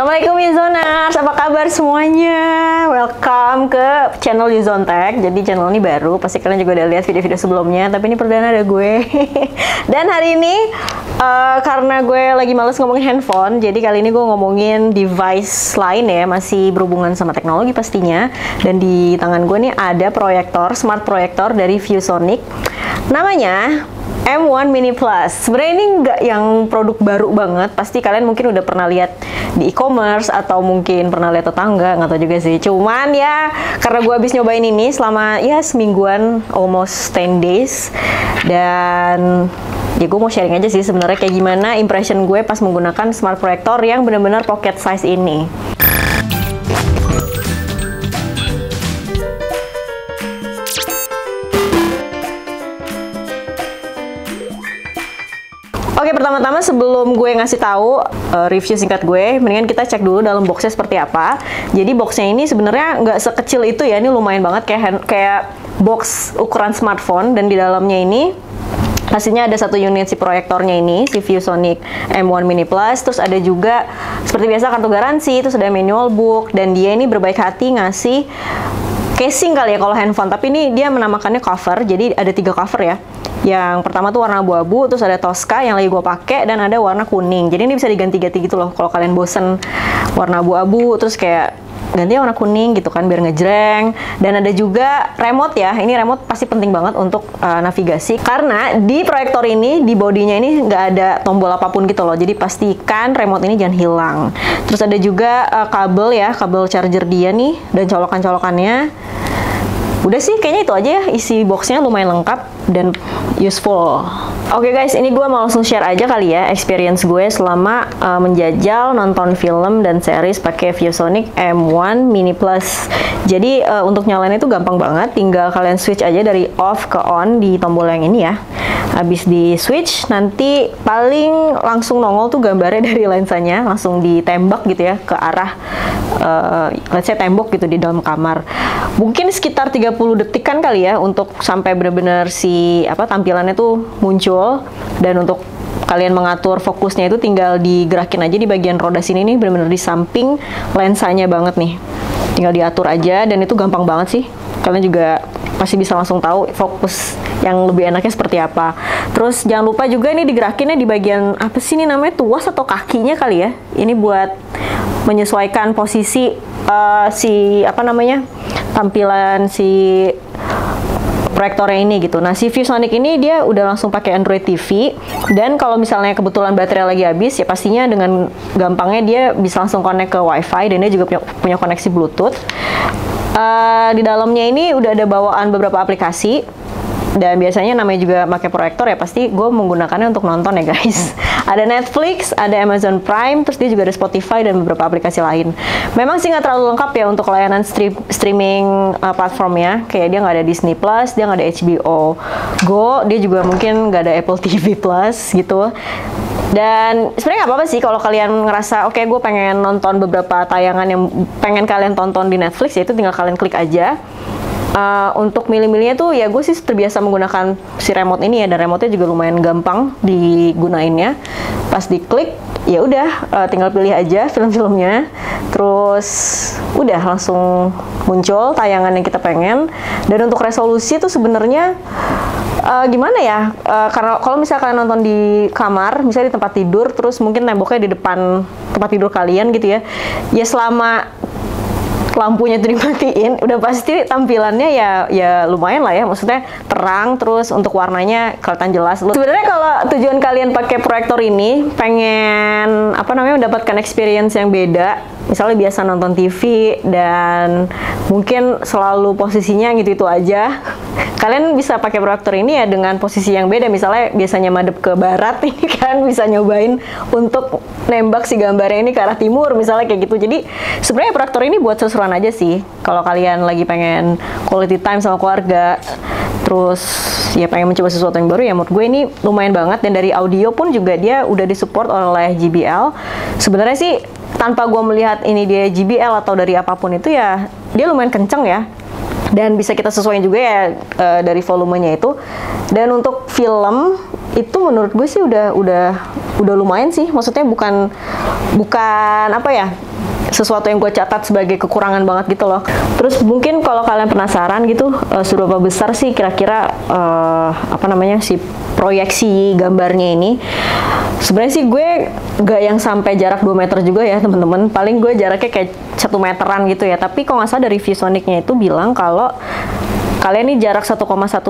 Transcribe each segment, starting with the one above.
Assalamualaikum Yuzoners, apa kabar semuanya? Welcome ke channel Yuzontek. Jadi channel ini baru, pasti kalian juga udah lihat video-video sebelumnya, tapi ini perdana ada gue. Dan hari ini karena gue lagi males ngomongin handphone, jadi kali ini gue ngomongin device lain ya, masih berhubungan sama teknologi pastinya. Dan di tangan gue nih ada proyektor, smart proyektor dari ViewSonic. Namanya M1 Mini Plus. Sebenarnya ini nggak yang produk baru banget. Pasti kalian mungkin udah pernah lihat di e-commerce atau mungkin pernah lihat tetangga, nggak tahu juga sih. Cuman ya karena gue habis nyobain ini selama ya semingguan, almost 10 days, dan ya gue mau sharing aja sih sebenarnya kayak gimana impression gue pas menggunakan smart proyektor yang benar-benar pocket size ini. Oke, pertama-tama sebelum gue ngasih tahu review singkat gue, mendingan kita cek dulu dalam boxnya seperti apa. Jadi boxnya ini sebenarnya nggak sekecil itu ya, ini lumayan banget kayak box ukuran smartphone, dan di dalamnya ini hasilnya ada satu unit si proyektornya ini, si ViewSonic M1 Mini Plus. Terus ada juga seperti biasa kartu garansi, terus ada manual book, dan dia ini berbaik hati ngasih casing kali ya kalau handphone, tapi ini dia menamakannya cover. Jadi ada 3 cover ya. Yang pertama tuh warna abu-abu, terus ada Tosca yang lagi gue pakai, dan ada warna kuning. Jadi ini bisa diganti-ganti gitu loh. Kalau kalian bosen warna abu-abu, terus kayak gantinya warna kuning gitu kan, biar ngejreng. Dan ada juga remote ya. Ini remote pasti penting banget untuk navigasi, karena di proyektor ini, di bodinya ini nggak ada tombol apapun gitu loh. Jadi pastikan remote ini jangan hilang. Terus ada juga kabel ya, kabel charger dia nih, dan colokan-colokannya. Udah sih, kayaknya itu aja ya, isi boxnya lumayan lengkap dan useful. Oke guys, ini gue mau langsung share aja kali ya experience gue selama menjajal nonton film dan series pakai ViewSonic M1 Mini Plus. Jadi untuk nyalain itu gampang banget, tinggal kalian switch aja dari off ke on di tombol yang ini ya. Habis di switch, nanti paling langsung nongol tuh gambarnya dari lensanya, langsung ditembak gitu ya ke arah let's say tembok gitu di dalam kamar. Mungkin sekitar 30 detikan kali ya untuk sampai benar-benar si tampilannya tuh muncul. Dan untuk kalian mengatur fokusnya itu tinggal digerakin aja di bagian roda sini nih, benar-benar di samping lensanya banget nih. Tinggal diatur aja, dan itu gampang banget sih. Kalian juga pasti bisa langsung tahu fokus yang lebih enaknya seperti apa. Terus jangan lupa juga ini digerakinnya di bagian apa sih ini namanya, tuas atau kakinya kali ya. Ini buat menyesuaikan posisi tampilan si proyektornya ini gitu. Nah, si ViewSonic ini dia udah langsung pakai Android TV, dan kalau misalnya kebetulan baterai lagi habis, ya pastinya dengan gampangnya dia bisa langsung connect ke WiFi, dan dia juga punya koneksi Bluetooth. Di dalamnya ini udah ada bawaan beberapa aplikasi, dan biasanya namanya juga pakai proyektor ya, pasti gue menggunakannya untuk nonton ya guys. Ada Netflix, ada Amazon Prime, terus dia juga ada Spotify dan beberapa aplikasi lain. Memang sih nggak terlalu lengkap ya untuk layanan streaming platformnya. Kayak dia nggak ada Disney Plus, dia nggak ada HBO Go, dia juga mungkin nggak ada Apple TV Plus gitu. Dan sebenarnya nggak apa-apa sih kalau kalian ngerasa oke, gue pengen nonton beberapa tayangan yang pengen kalian tonton di Netflix, ya itu tinggal kalian klik aja. Untuk milih-milihnya tuh ya gue sih terbiasa menggunakan si remote ini ya, dan remote-nya juga lumayan gampang digunainnya. Pas diklik ya udah tinggal pilih aja film-filmnya, terus udah langsung muncul tayangan yang kita pengen. Dan untuk resolusi tuh sebenarnya gimana ya, karena kalau misalkan nonton di kamar, misalnya di tempat tidur, terus mungkin temboknya di depan tempat tidur kalian gitu ya, ya selama lampunya itu dimatiin, udah pasti tampilannya ya lumayan lah ya, maksudnya terang, terus untuk warnanya kelihatan jelas. Sebenarnya kalau tujuan kalian pakai proyektor ini pengen mendapatkan experience yang beda, misalnya biasa nonton TV dan mungkin selalu posisinya gitu-itu aja, kalian bisa pakai proyektor ini ya dengan posisi yang beda. Misalnya biasanya madep ke barat, ini kan bisa nyobain untuk nembak si gambarnya ini ke arah timur misalnya kayak gitu. Jadi sebenarnya proyektor ini buat seru-seruan aja sih kalau kalian lagi pengen quality time sama keluarga, terus ya pengen mencoba sesuatu yang baru, ya menurut gue ini lumayan banget. Dan dari audio pun juga dia udah disupport oleh JBL. Sebenarnya sih tanpa gue melihat ini dia JBL atau dari apapun itu, ya dia lumayan kenceng ya, dan bisa kita sesuaikan juga ya dari volumenya itu. Dan untuk film itu menurut gue sih udah lumayan sih, maksudnya bukan bukan apa ya, sesuatu yang gue catat sebagai kekurangan banget gitu loh. Terus mungkin kalau kalian penasaran gitu, seberapa besar sih kira-kira apa namanya si proyeksi gambarnya ini. Sebenarnya sih gue nggak yang sampai jarak 2 meter juga ya teman-teman. Paling gue jaraknya kayak 1 meteran gitu ya. Tapi kalau nggak salah dari ViewSonic-nya itu bilang kalau kalian nih jarak 1,1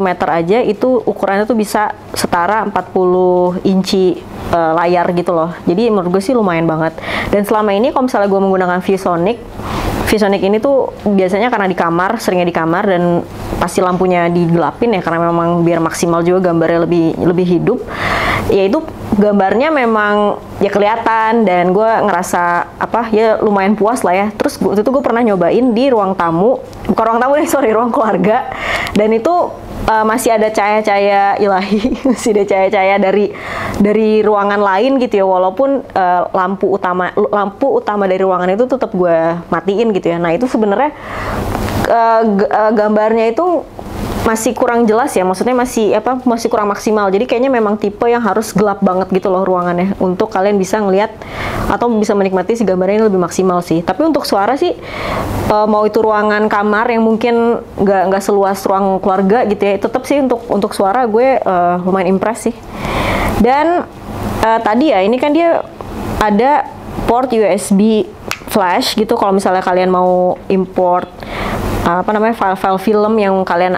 meter aja itu ukurannya tuh bisa setara 40 inci layar gitu loh. Jadi menurut gue sih lumayan banget. Dan selama ini kalau misalnya gue menggunakan ViewSonic ini tuh biasanya karena di kamar, seringnya di kamar dan pasti lampunya digelapin ya karena memang biar maksimal juga gambarnya lebih hidup. Ya itu gambarnya memang ya kelihatan dan gue ngerasa apa ya lumayan puas lah ya. Terus waktu itu gue pernah nyobain di ruang tamu, bukan ruang tamu nih, sorry, ruang keluarga, dan itu masih ada cahaya-cahaya ilahi, masih ada cahaya-cahaya dari ruangan lain gitu ya, walaupun lampu utama dari ruangan itu tetap gue matiin gitu ya. Nah itu sebenarnya gambarnya itu masih kurang jelas ya, maksudnya masih kurang maksimal. Jadi kayaknya memang tipe yang harus gelap banget gitu loh ruangannya untuk kalian bisa ngelihat atau bisa menikmati si gambarnya ini lebih maksimal sih. Tapi untuk suara sih mau itu ruangan kamar yang mungkin nggak seluas ruang keluarga gitu ya, tetap sih untuk suara gue lumayan impress sih. Dan tadi ya ini kan dia ada port USB flash gitu kalau misalnya kalian mau import apa namanya file-file film yang kalian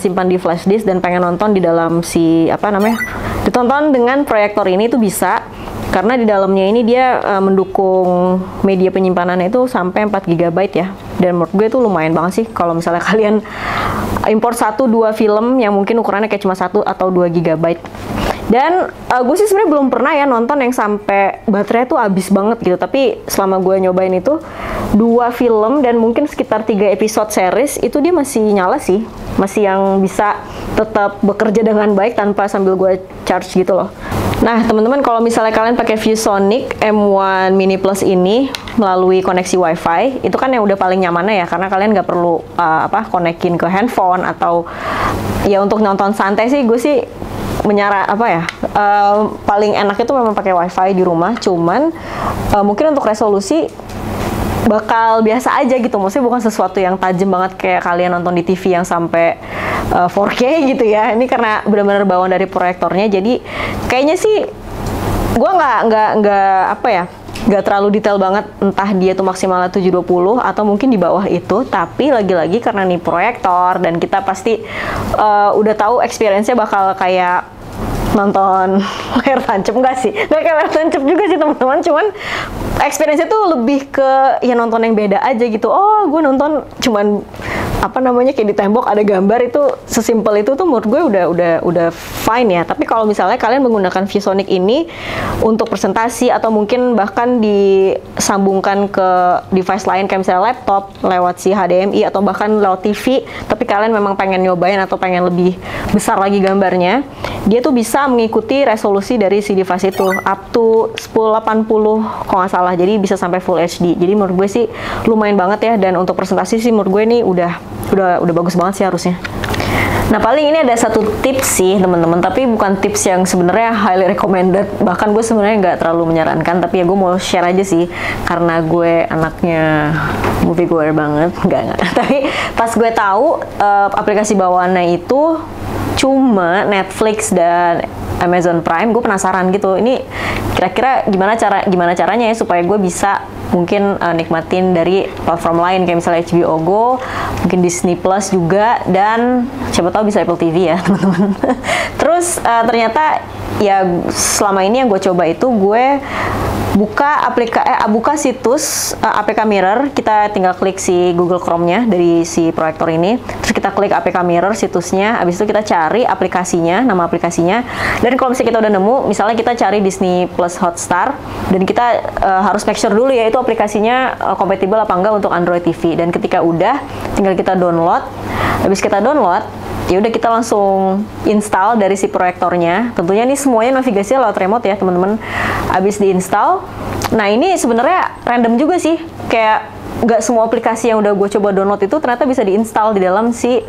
simpan di flash disk dan pengen nonton di dalam si apa namanya ditonton dengan proyektor ini itu bisa, karena di dalamnya ini dia mendukung media penyimpanannya itu sampai 4 GB ya. Dan menurut gue itu lumayan banget sih kalau misalnya kalian import 1-2 film yang mungkin ukurannya kayak cuma 1 atau 2 GB. Dan gue sih sebenarnya belum pernah ya nonton yang sampai baterai tuh habis banget gitu. Tapi selama gue nyobain itu 2 film dan mungkin sekitar 3 episode series itu dia masih nyala sih, masih yang bisa tetap bekerja dengan baik tanpa sambil gue charge gitu loh. Nah teman-teman, kalau misalnya kalian pakai ViewSonic M1 Mini Plus ini melalui koneksi WiFi, itu kan yang udah paling nyamannya ya, karena kalian nggak perlu konekin ke handphone atau ya untuk nonton santai sih gue sih paling enak itu memang pakai WiFi di rumah. Cuman mungkin untuk resolusi bakal biasa aja gitu, maksudnya bukan sesuatu yang tajam banget kayak kalian nonton di TV yang sampai 4K gitu ya. Ini karena benar-benar bawaan dari proyektornya, jadi kayaknya sih gue nggak terlalu detail banget, entah dia tuh maksimalnya 720 atau mungkin di bawah itu. Tapi lagi-lagi karena nih proyektor dan kita pasti udah tahu experience-nya bakal kayak nonton layar tancap, nggak kayak layar tancap juga sih teman-teman, cuman experience-nya tuh lebih ke ya nonton yang beda aja gitu. Oh gue nonton cuman kayak di tembok ada gambar, itu sesimpel itu tuh menurut gue udah fine ya. Tapi kalau misalnya kalian menggunakan ViewSonic ini untuk presentasi atau mungkin bahkan disambungkan ke device lain kayak misalnya laptop lewat si HDMI atau bahkan lewat TV, tapi kalian memang pengen nyobain atau pengen lebih besar lagi gambarnya, dia tuh bisa mengikuti resolusi dari si device itu up to 1080 kalau nggak salah, jadi bisa sampai Full HD. Jadi menurut gue sih lumayan banget ya, dan untuk presentasi sih menurut gue ini udah bagus banget sih harusnya. Nah paling ini ada satu tips sih teman-teman, tapi bukan tips yang sebenarnya highly recommended, bahkan gue sebenarnya nggak terlalu menyarankan, tapi ya gue mau share aja sih karena gue anaknya movie goer banget. Nggak. Tapi pas gue tahu aplikasi bawaannya itu cuma Netflix dan Amazon Prime, gue penasaran gitu. Ini kira-kira gimana caranya ya supaya gue bisa mungkin nikmatin dari platform lain kayak misalnya HBO Go, mungkin Disney Plus juga, dan siapa tahu bisa Apple TV ya teman-teman. Terus ternyata ya selama ini yang gue coba itu gue buka situs APK Mirror. Kita tinggal klik si Google Chrome-nya dari si proyektor ini, terus kita klik APK Mirror situsnya, habis itu kita cari aplikasinya, nama aplikasinya. Dan kalau misalnya kita udah nemu, misalnya kita cari Disney Plus Hotstar, dan kita harus make sure dulu ya itu aplikasinya kompatibel apa enggak untuk Android TV. Dan ketika udah, tinggal kita download. Habis kita download, ya udah kita langsung install dari si proyektornya. Tentunya nih semuanya navigasinya lewat remote ya teman-teman. Habis diinstal, nah ini sebenarnya random juga sih, kayak nggak semua aplikasi yang udah gue coba download itu ternyata bisa diinstal di dalam si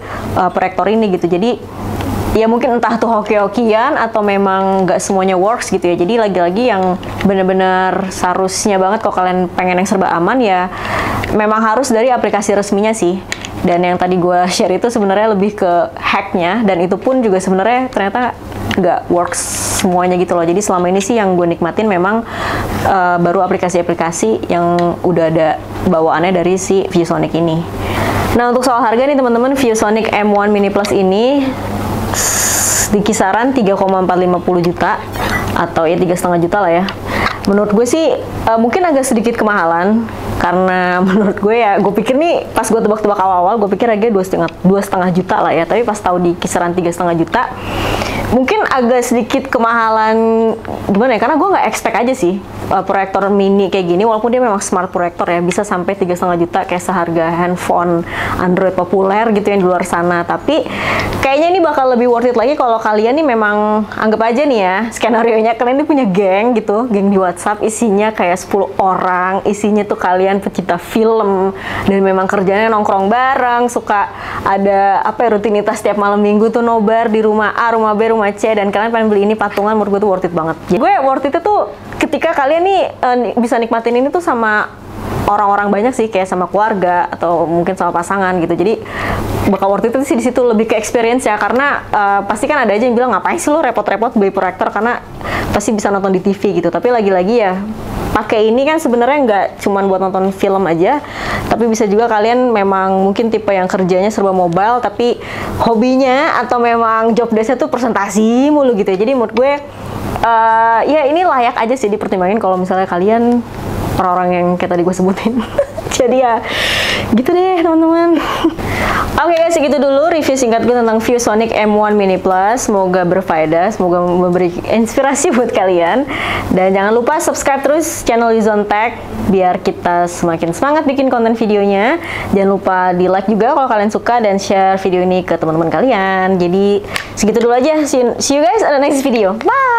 proyektor ini gitu. Jadi ya mungkin entah tuh hoki-hokian atau memang nggak semuanya works gitu ya. Jadi lagi-lagi yang bener-bener seharusnya banget kalau kalian pengen yang serba aman ya memang harus dari aplikasi resminya sih. Dan yang tadi gue share itu sebenarnya lebih ke hacknya, dan itu pun juga sebenarnya ternyata nggak works semuanya gitu loh. Jadi selama ini sih yang gue nikmatin memang baru aplikasi-aplikasi yang udah ada bawaannya dari si ViewSonic ini. Nah untuk soal harga nih teman-teman, ViewSonic M1 Mini Plus ini di kisaran 3,450 juta atau ya 3,5 juta lah ya. Menurut gue sih mungkin agak sedikit kemahalan, karena menurut gue ya, gue pikir nih pas gue tebak-tebak awal-awal gue pikir harganya 2,5 juta lah ya, tapi pas tahu di kisaran 3,5 juta mungkin agak sedikit kemahalan. Gimana ya, karena gue nggak expect aja sih proyektor mini kayak gini, walaupun dia memang smart proyektor ya, bisa sampai 3,5 juta kayak seharga handphone Android populer gitu yang di luar sana. Tapi kayaknya ini bakal lebih worth it lagi kalau kalian nih memang, anggap aja nih ya skenario-nya, kalian nih punya geng gitu, geng di WhatsApp isinya kayak 10 orang, isinya tuh kalian pecinta film dan memang kerjanya nongkrong bareng, suka ada apa ya, rutinitas tiap malam minggu tuh nobar di rumah A, rumah B, rumah C, dan kalian pengen beli ini patungan. Menurut gue tuh worth it banget. Jadi gue worth it tuh ketika kalian nih bisa nikmatin ini tuh sama orang-orang banyak sih, kayak sama keluarga atau mungkin sama pasangan gitu. Jadi bakal worth it sih di situ, lebih ke experience ya, karena pasti kan ada aja yang bilang ngapain sih lo repot-repot beli proyektor karena pasti bisa nonton di TV gitu. Tapi lagi-lagi ya pakai ini kan sebenarnya nggak cuman buat nonton film aja, tapi bisa juga kalian memang mungkin tipe yang kerjanya serba mobile tapi hobinya atau memang job desk-nya tuh presentasi mulu gitu ya. Jadi menurut gue ya ini layak aja sih dipertimbangin kalau misalnya kalian orang-orang yang kayak tadi gue sebutin. Jadi ya gitu deh teman-teman. Oke guys, segitu dulu review singkat gue tentang ViewSonic M1 Mini Plus. Semoga berfaedah, semoga memberi inspirasi buat kalian. Dan jangan lupa subscribe terus channel Lizon Tech biar kita semakin semangat bikin konten videonya. Jangan lupa di like juga kalau kalian suka, dan share video ini ke teman-teman kalian. Jadi segitu dulu aja. See you guys on the next video. Bye!